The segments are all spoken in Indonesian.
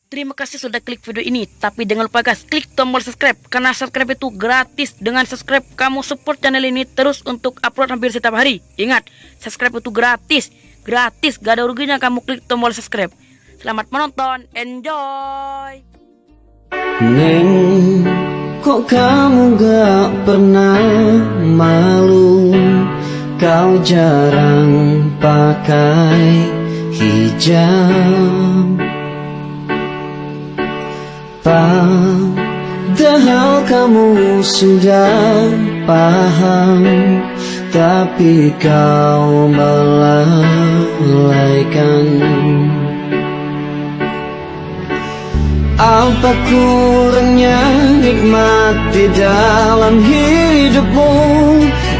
Terima kasih sudah klik video ini. Tapi jangan lupa guys, klik tombol subscribe. Karena subscribe itu gratis. Dengan subscribe, kamu support channel ini terus untuk upload hampir setiap hari. Ingat, subscribe itu gratis. Gratis, gak ada ruginya kamu klik tombol subscribe. Selamat menonton, enjoy. Neng, kok kamu gak pernah malu? Kau jarang pakai hijab, padahal kamu sudah paham, tapi kau melalaikan. Apa kurangnya nikmat di dalam hidupmu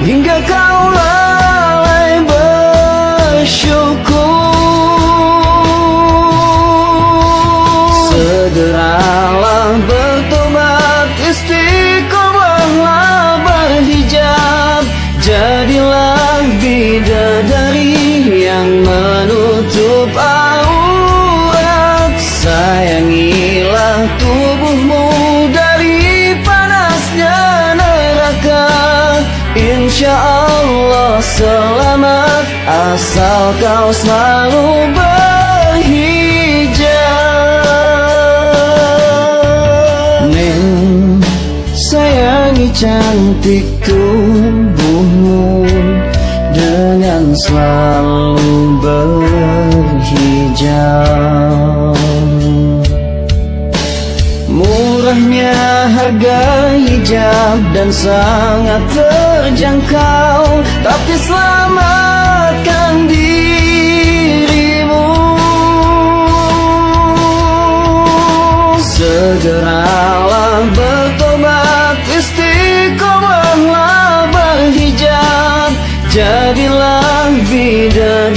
hingga kau lalai bersyukur? Segeralah bertobat, istiqomahlah berhijab, jadilah bidadari yang menutup aurat. Sayangilah tubuhmu dari panasnya neraka. Insya Allah selamat asal kau selalu berhijab. Neng, sayangi cantik tubuhmu dengan selalu berhijab. Murahnya harga hijab dan sangat terjangkau, tapi selamatkan dirimu. Segeralah bertobat, istiqomahlah berhijab, jadilah bidadari